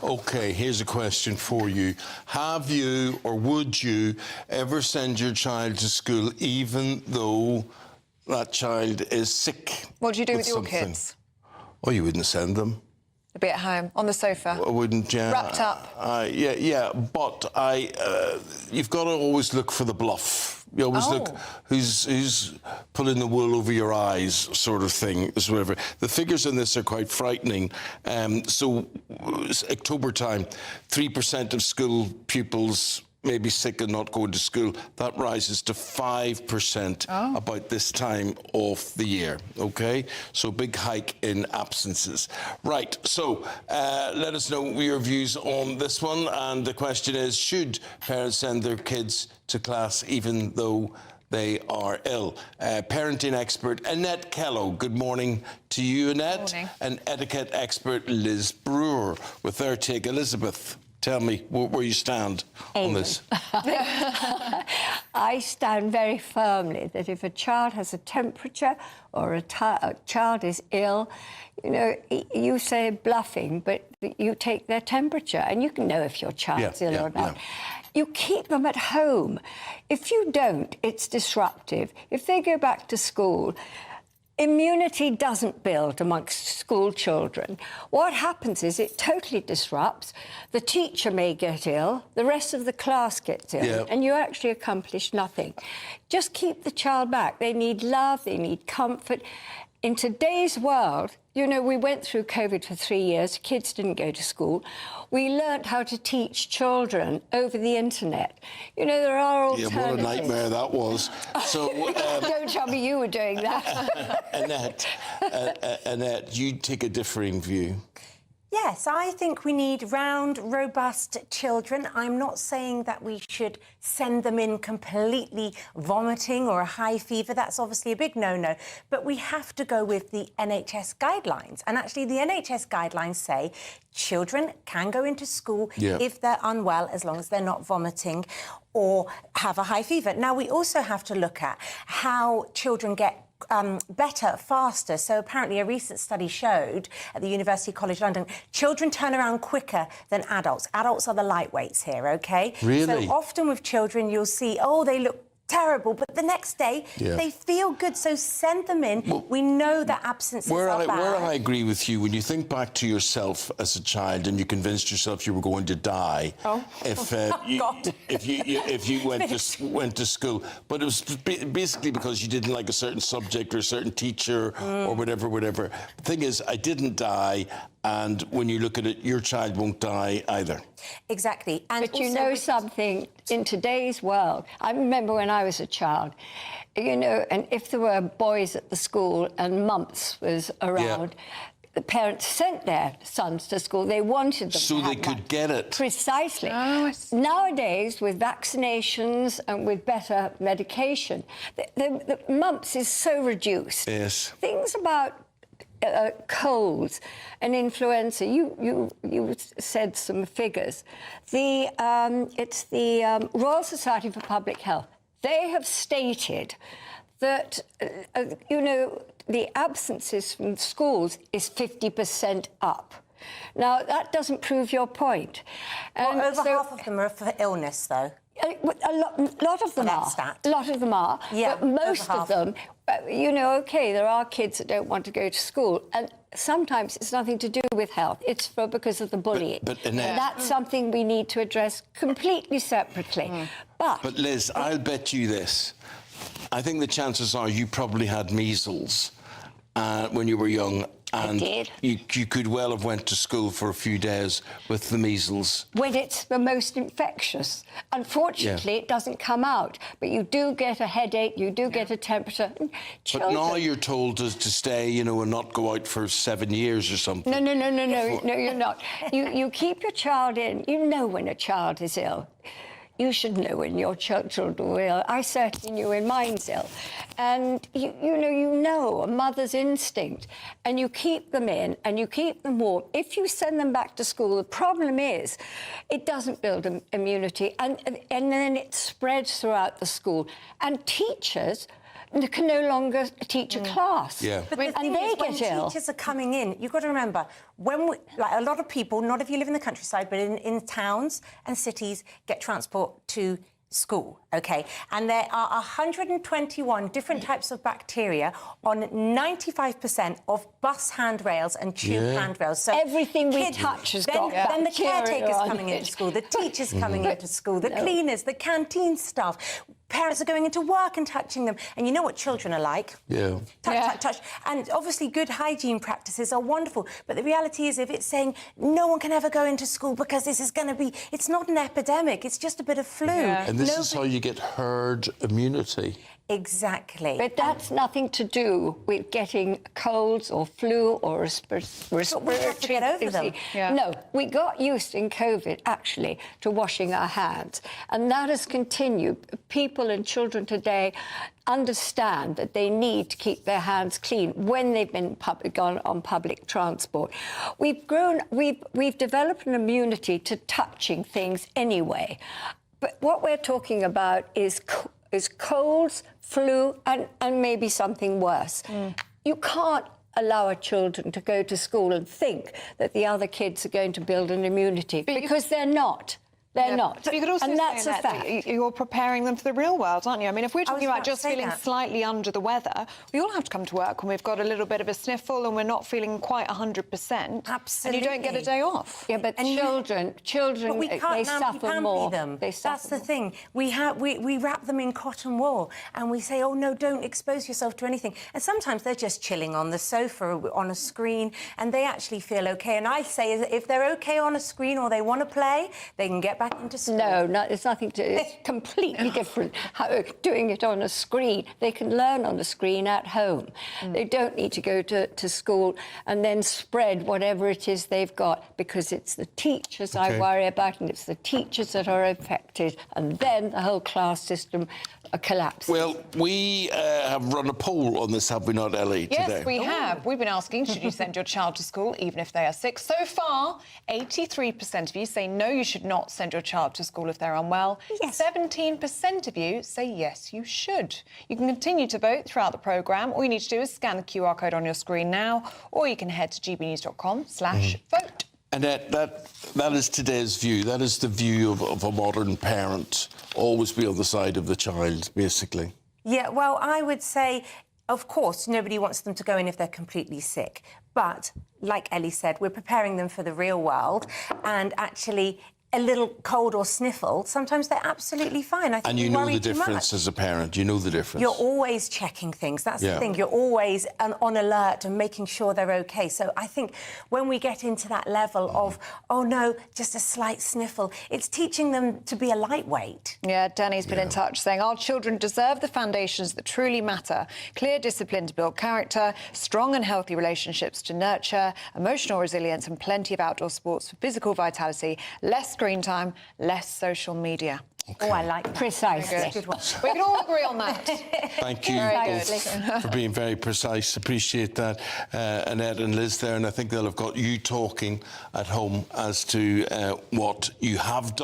OK, here's a question for you. Have you or would you ever send your child to school even though that child is sick? What do you do with your something? kids? Oh, you wouldn't send them. They'd be at home, on the sofa. I wouldn't, yeah. Wrapped up. Yeah, but you've got to always look for the bluff. You always look who's pulling the wool over your eyes, sort of thing. Whatever. The figures on this are quite frightening. So, October time, 3% of school pupils may be sick and not going to school. That rises to 5% about this time of the year, OK? So big hike in absences. Right, so let us know your views on this one. And the question is, should parents send their kids to class even though they are ill? Parenting expert Annette Kello, good morning to you, Annette. Good morning. And etiquette expert Liz Brewer with their take. Elizabeth, tell me where you stand on this. I stand very firmly that if a child has a temperature or a child is ill, you know, you say bluffing, but you take their temperature and you can know if your child's ill or not. You keep them at home. If you don't, it's disruptive. If they go back to school, immunity doesn't build amongst school children. What happens is it totally disrupts. The teacher may get ill, the rest of the class gets ill, and you actually accomplish nothing. Just keep the child back. They need love, they need comfort. In today's world, you know, we went through COVID for 3 years, kids didn't go to school. We learnt how to teach children over the internet. You know, there are alternatives. Yeah, what a nightmare that was. So, don't tell me you were doing that. Annette, you take a differing view. Yes, I think we need round, robust children. I'm not saying that we should send them in completely vomiting or a high fever. That's obviously a big no-no. But we have to go with the NHS guidelines. And actually, the NHS guidelines say children can go into school if they're unwell, as long as they're not vomiting or have a high fever. Now, we also have to look at how children get better, faster. So apparently a recent study showed at the University College London, children turn around quicker than adults. Adults are the lightweights here, OK? Really? So often with children, you'll see, oh, they look terrible, but the next day they feel good, so send them in. Well, we know that absences are bad. Where I agree with you, when you think back to yourself as a child and you convinced yourself you were going to die if you went to school, but it was basically because you didn't like a certain subject or a certain teacher or whatever. The thing is, I didn't die, and when you look at it, your child won't die either. Exactly. And but you know something, in today's world, I remember when I was a child, you know, and if there were boys at the school and mumps was around, the parents sent their sons to school. They wanted them so to have they could get it. Precisely. Nowadays, with vaccinations and with better medication, the mumps is so reduced. Yes. Things about colds and influenza. You said some figures. It's the Royal Society for Public Health. They have stated that you know, the absences from schools is 50% up. Now that doesn't prove your point. Well, over half of them are for illness, though. A lot of them are. A lot of them are. Yeah, but most of them, you know, OK, there are kids that don't want to go to school, and sometimes it's nothing to do with health. It's because of the bullying. And that's something we need to address completely separately. But Liz, I'll bet you this. I think the chances are you probably had measles when you were young. And I did. You could well have went to school for a few days with the measles. When it's the most infectious. Unfortunately, it doesn't come out. But you do get a headache, you do get a temperature. But now you're told to stay, you know, and not go out for 7 years or something. No, you're not. You keep your child in. You know when a child is ill. You should know when your children are ill. I certainly knew when mine's ill. And, you know a mother's instinct. And you keep them in and you keep them warm. If you send them back to school, the problem is it doesn't build immunity. And then it spreads throughout the school. And teachers can no longer teach a class. Yeah. But the And thing they is, when get ill. teachers are coming in, you've got to remember, when we, like a lot of people, not if you live in the countryside, but in towns and cities, get transport to school, OK? And there are 121 different types of bacteria on 95% of bus handrails and tube handrails. So everything we touch has got then the bacteria caretakers on coming it. into school, the teachers coming into school, the cleaners, the canteen staff. Parents are going into work and touching them. And you know what children are like? Yeah. Touch. And obviously good hygiene practices are wonderful. But the reality is if it's saying no one can ever go into school because this is going to be... It's not an epidemic. It's just a bit of flu. Yeah. And this is how you get herd immunity. Exactly. But that's nothing to do with getting colds or flu or respiratory we have to get over them. Yeah. No, we got used in COVID, actually, to washing our hands. And that has continued. People and children today understand that they need to keep their hands clean when they've been gone on public transport. We've developed an immunity to touching things anyway. But what we're talking about is colds, flu, and maybe something worse. You can't allow our children to go to school and think that the other kids are going to build an immunity, because they're not. They're not. But you could also and say that's a fact. you're preparing them for the real world, aren't you? I mean, if we're talking about just feeling that. slightly under the weather, we all have to come to work when we've got a little bit of a sniffle and we're not feeling quite 100%. Absolutely. And you don't get a day off. Yeah, but And children, But we can't they suffer nampy-pampy more. them. They suffer That's the more. thing. We wrap them in cotton wool and we say, oh, no, don't expose yourself to anything. And sometimes they're just chilling on the sofa or on a screen and they actually feel OK. And I say if they're OK on a screen or they want to play, they can get back into school. No, it's nothing to... It's completely different. Doing it on a screen. They can learn on a screen at home. They don't need to go to school and then spread whatever it is they've got, because it's the teachers I worry about, and it's the teachers that are affected, and then the whole class system collapses. Well, we have run a poll on this, have we not, Ellie, today? Yes, we have. We've been asking, should you send your child to school even if they are sick? So far, 83% of you say no, you should not send your child to school if they're unwell. Yes. 17% of you say yes, you should. You can continue to vote throughout the programme. All you need to do is scan the QR code on your screen now, or you can head to gbnews.com/vote. Annette, that is today's view. That is the view of a modern parent. Always be on the side of the child, basically. Yeah, well, I would say, of course, nobody wants them to go in if they're completely sick. But, like Ellie said, we're preparing them for the real world. And actually, a little cold or sniffle, sometimes they're absolutely fine. I think And you we know worry the too difference much. as a parent. You know the difference. You're always checking things. That's the thing. You're always on alert and making sure they're OK. So I think when we get into that level of, oh, no, just a slight sniffle, it's teaching them to be a lightweight. Yeah, Danny's been in touch saying our children deserve the foundations that truly matter. Clear discipline to build character, strong and healthy relationships to nurture, emotional resilience and plenty of outdoor sports for physical vitality, less screen time, less social media. Oh, I like that. Precisely. That's a good one. We can all agree on that. Thank you both for being very precise. Appreciate that, Annette and Liz there. And I think they'll have got you talking at home as to what you have done.